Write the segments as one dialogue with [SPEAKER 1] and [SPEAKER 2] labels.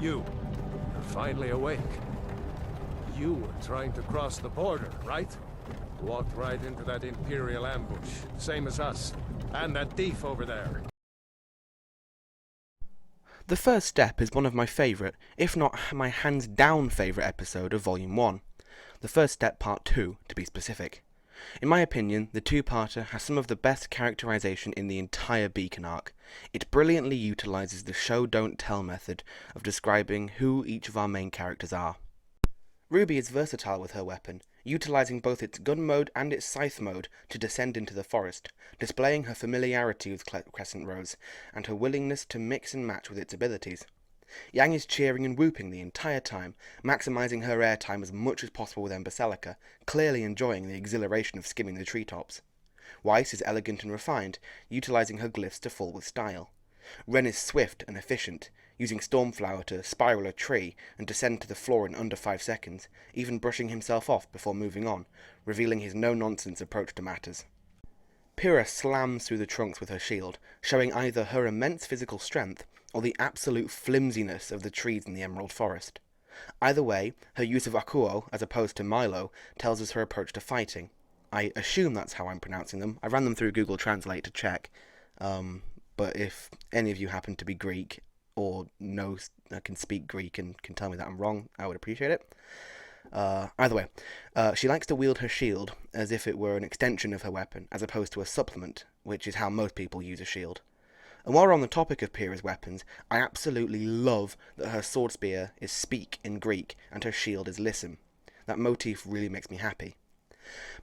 [SPEAKER 1] you're finally awake. You were trying to cross the border, right? Walked right into that Imperial ambush, same as us. And that thief over there.
[SPEAKER 2] The first step is one of my favourite, if not my hands down favourite episode of Volume 1. The first step part 2, to be specific. In my opinion, the two-parter has some of the best characterisation in the entire Beacon arc. It brilliantly utilises the show-don't-tell method of describing who each of our main characters are. RWBY is versatile with her weapon, utilising both its gun mode and its scythe mode to descend into the forest, displaying her familiarity with Crescent Rose, and her willingness to mix and match with its abilities. Yang is cheering and whooping the entire time, maximising her airtime as much as possible with Basilica, clearly enjoying the exhilaration of skimming the treetops. Weiss is elegant and refined, utilising her glyphs to full with style. Ren is swift and efficient, using Stormflower to spiral a tree and descend to the floor in under 5 seconds, even brushing himself off before moving on, revealing his no-nonsense approach to matters. Pyrrha slams through the trunks with her shield, showing either her immense physical strength or the absolute flimsiness of the trees in the Emerald Forest. Either way, her use of Akuo, as opposed to Milo, tells us her approach to fighting. I assume that's how I'm pronouncing them. I ran them through Google Translate to check, but if any of you happen to be Greek, or can speak Greek and can tell me that I'm wrong, I would appreciate it. Either way, she likes to wield her shield as if it were an extension of her weapon, as opposed to a supplement, which is how most people use a shield. And while we're on the topic of Pyrrha's weapons, I absolutely love that her sword spear is speak in Greek and her shield is listen. That motif really makes me happy.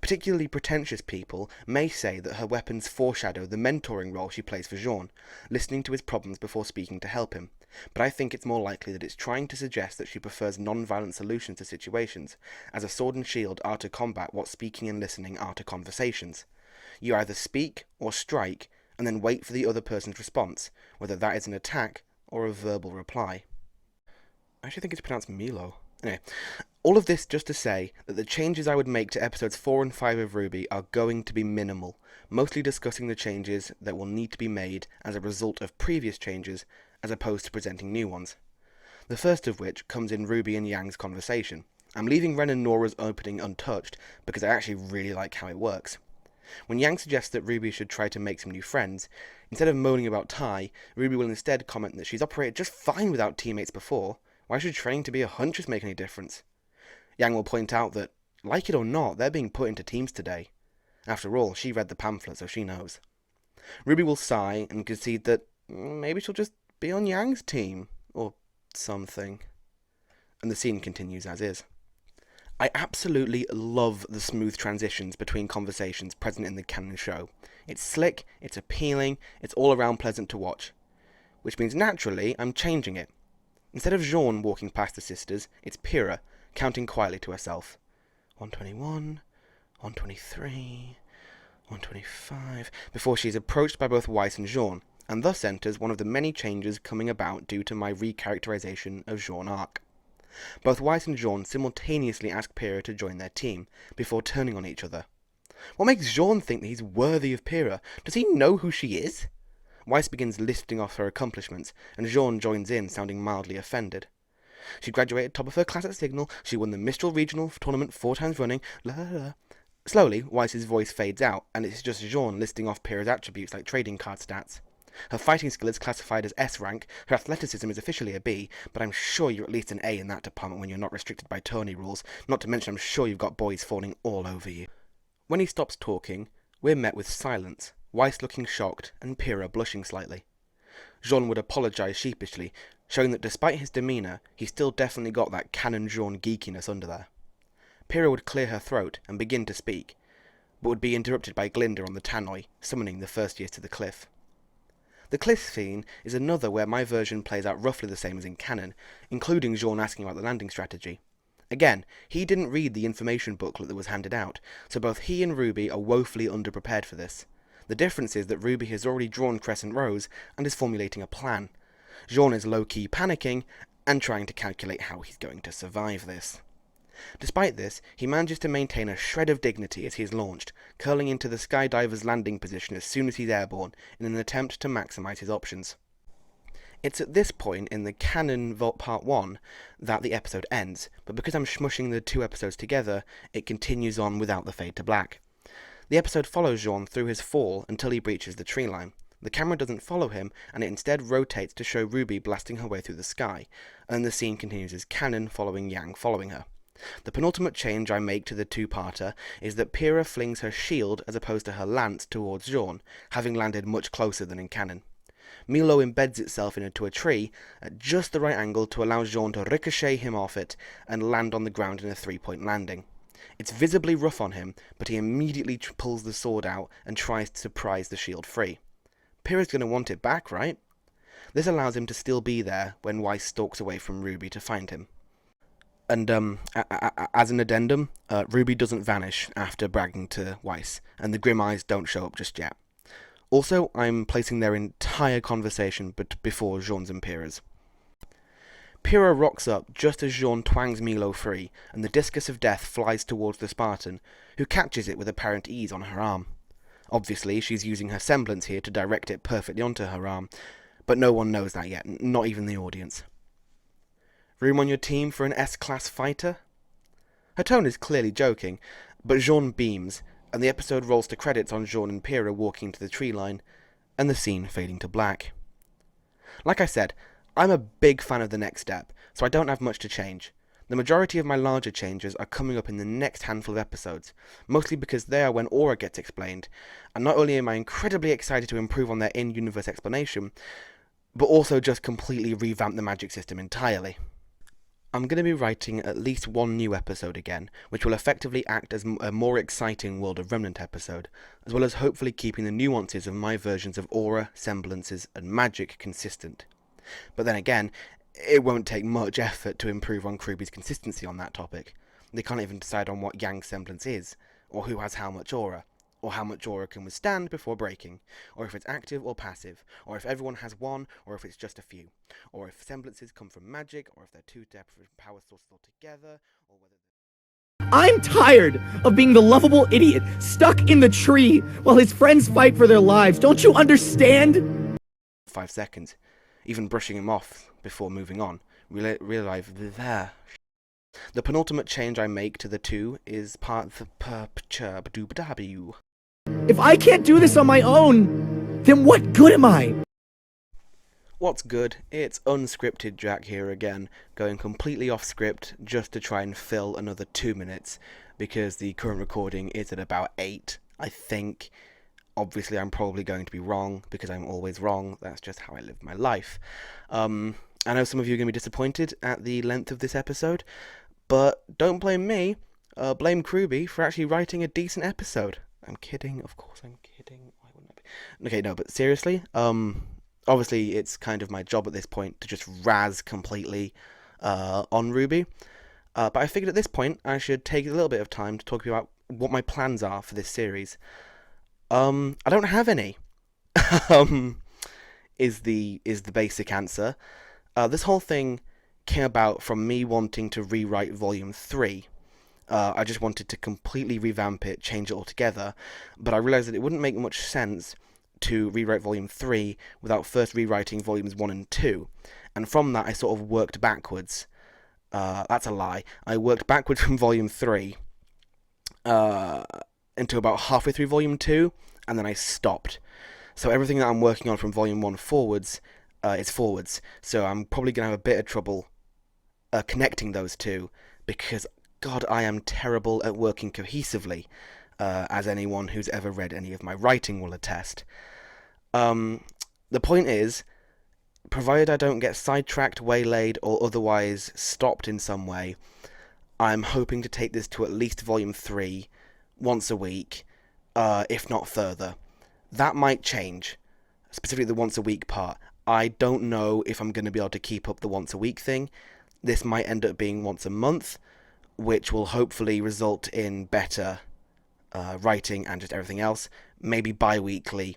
[SPEAKER 2] Particularly pretentious people may say that her weapons foreshadow the mentoring role she plays for Jean, listening to his problems before speaking to help him, but I think it's more likely that it's trying to suggest that she prefers non-violent solutions to situations, as a sword and shield are to combat what speaking and listening are to conversations. You either speak or strike, and then wait for the other person's response, whether that is an attack or a verbal reply. I actually think it's pronounced Milo. Anyway, all of this just to say that the changes I would make to episodes 4 and 5 of RWBY are going to be minimal, mostly discussing the changes that will need to be made as a result of previous changes, as opposed to presenting new ones. The first of which comes in RWBY and Yang's conversation. I'm leaving Ren and Nora's opening untouched, because I actually really like how it works. When Yang suggests that RWBY should try to make some new friends, instead of moaning about Tai, RWBY will instead comment that she's operated just fine without teammates before. Why should training to be a huntress make any difference? Yang will point out that, like it or not, they're being put into teams today. After all, she read the pamphlet, so she knows. RWBY will sigh and concede that maybe she'll just be on Yang's team, or something. And the scene continues as is. I absolutely love the smooth transitions between conversations present in the canon show. It's slick, it's appealing, it's all around pleasant to watch. Which means naturally, I'm changing it. Instead of Jean walking past the sisters, it's Pyrrha, counting quietly to herself. 121, 123, 125, before she is approached by both Weiss and Jean, and thus enters one of the many changes coming about due to my recharacterization of Jean arc. Both Weiss and Jean simultaneously ask Pyrrha to join their team, before turning on each other. What makes Jean think that he's worthy of Pyrrha? Does he know who she is? Weiss begins listing off her accomplishments, and Jean joins in, sounding mildly offended. She graduated top of her class at Signal, she won the Mistral Regional tournament 4 times running, la la la. Slowly, Weiss's voice fades out, and it's just Jean listing off Pyrrha's attributes like trading card stats. Her fighting skill is classified as S rank, her athleticism is officially a B, but I'm sure you're at least an A in that department when you're not restricted by tourney rules, not to mention I'm sure you've got boys fawning all over you. When he stops talking, we're met with silence, Weiss looking shocked and Pyrrha blushing slightly. Jean would apologise sheepishly, showing that despite his demeanour, he still definitely got that canon Jean geekiness under there. Pyrrha would clear her throat and begin to speak, but would be interrupted by Glinda on the tannoy, summoning the first years to the cliff. The cliff scene is another where my version plays out roughly the same as in canon, including Jean asking about the landing strategy. Again, he didn't read the information booklet that was handed out, so both he and RWBY are woefully underprepared for this. The difference is that RWBY has already drawn Crescent Rose and is formulating a plan. Jean is low-key panicking and trying to calculate how he's going to survive this. Despite this, he manages to maintain a shred of dignity as he is launched, curling into the skydiver's landing position as soon as he's airborne in an attempt to maximise his options. It's at this point in the canon Vault Part 1 that the episode ends, but because I'm smushing the two episodes together, it continues on without the fade to black. The episode follows Jean through his fall until he breaches the tree line. The camera doesn't follow him, and it instead rotates to show Ruby blasting her way through the sky, and the scene continues as canon following Yang following her. The penultimate change I make to the two-parter is that Pyrrha flings her shield as opposed to her lance towards Jean, having landed much closer than in canon. Milo embeds itself into a tree at just the right angle to allow Jean to ricochet him off it and land on the ground in a three-point landing. It's visibly rough on him, but he immediately pulls the sword out and tries to prise the shield free. Pyrrha's going to want it back, right? This allows him to still be there when Weiss stalks away from Ruby to find him. And as an addendum, Ruby doesn't vanish after bragging to Weiss, and the Grim Eyes don't show up just yet. Also, I'm placing their entire conversation before Jean's and Pyrrha's. Pyrrha rocks up just as Jean twangs Milo free, and the discus of death flies towards the Spartan, who catches it with apparent ease on her arm. Obviously, she's using her semblance here to direct it perfectly onto her arm, but no one knows that yet, not even the audience. Room on your team for an S-class fighter? Her tone is clearly joking, but Jean beams, and the episode rolls to credits on Jean and Pyrrha walking to the tree line, and the scene fading to black. Like I said, I'm a big fan of the next step, so I don't have much to change. The majority of my larger changes are coming up in the next handful of episodes, mostly because they are when Aura gets explained, and not only am I incredibly excited to improve on their in-universe explanation, but also just completely revamp the magic system entirely. I'm going to be writing at least one new episode again, which will effectively act as a more exciting World of Remnant episode, as well as hopefully keeping the nuances of my versions of aura, semblances, and magic consistent. But then again, it won't take much effort to improve on RWBY's consistency on that topic. They can't even decide on what Yang's semblance is, or who has how much aura, or how much aura can withstand before breaking, or if it's active or passive, or if everyone has one, or if it's just a few, or if semblances come from magic, or if they're two different power sources altogether, or whether...
[SPEAKER 3] I'm tired of being the lovable idiot stuck in the tree while his friends fight for their lives. Don't you understand?
[SPEAKER 2] 5 seconds, even brushing him off before moving on. Realize there. The penultimate change I make to the two is part of the
[SPEAKER 3] If I can't do this on my own, then what good am I?
[SPEAKER 2] What's good? It's unscripted Jack here again, going completely off script just to try and fill another 2 minutes, because the current recording is at about 8, I think. Obviously I'm probably going to be wrong, because I'm always wrong. That's just how I live my life. I know some of you are going to be disappointed at the length of this episode, but don't blame me. Blame RWBY for actually writing a decent episode. I'm kidding, of course I'm kidding. Why wouldn't I be? Okay, no, but seriously, obviously it's kind of my job at this point to just razz completely on RWBY. But I figured at this point I should take a little bit of time to talk about what my plans are for this series. I don't have any. Is the basic answer. This whole thing came about from me wanting to rewrite Volume 3. I just wanted to completely revamp it, change it altogether, but I realised that it wouldn't make much sense to rewrite Volume 3 without first rewriting Volumes 1 and 2, and from that I sort of worked backwards. That's a lie. I worked backwards from Volume 3 into about halfway through Volume 2, and then I stopped. So everything that I'm working on from Volume 1 forwards is forwards, so I'm probably going to have a bit of trouble connecting those two, because God, I am terrible at working cohesively, as anyone who's ever read any of my writing will attest. The point is, provided I don't get sidetracked, waylaid, or otherwise stopped in some way, I'm hoping to take this to at least Volume 3 once a week, if not further. That might change, specifically the once a week part. I don't know if I'm going to be able to keep up the once a week thing. This might end up being once a month, which will hopefully result in better writing and just everything else. Maybe bi-weekly,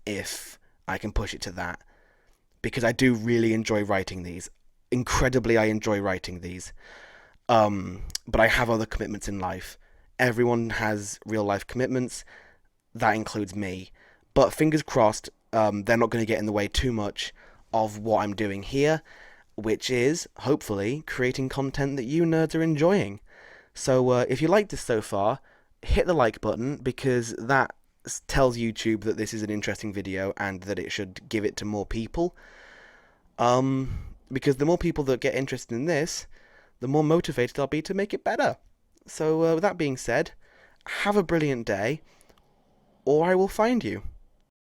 [SPEAKER 2] if I can push it to that. Because I do really enjoy writing these. Incredibly, I enjoy writing these. But I have other commitments in life. Everyone has real-life commitments. That includes me. But fingers crossed, they're not going to get in the way too much of what I'm doing here, which is, hopefully, creating content that you nerds are enjoying. So if you liked this so far, hit the like button, because that tells YouTube that this is an interesting video and that it should give it to more people. Because the more people that get interested in this, the more motivated I'll be to make it better. So with that being said, have a brilliant day, or I will find you.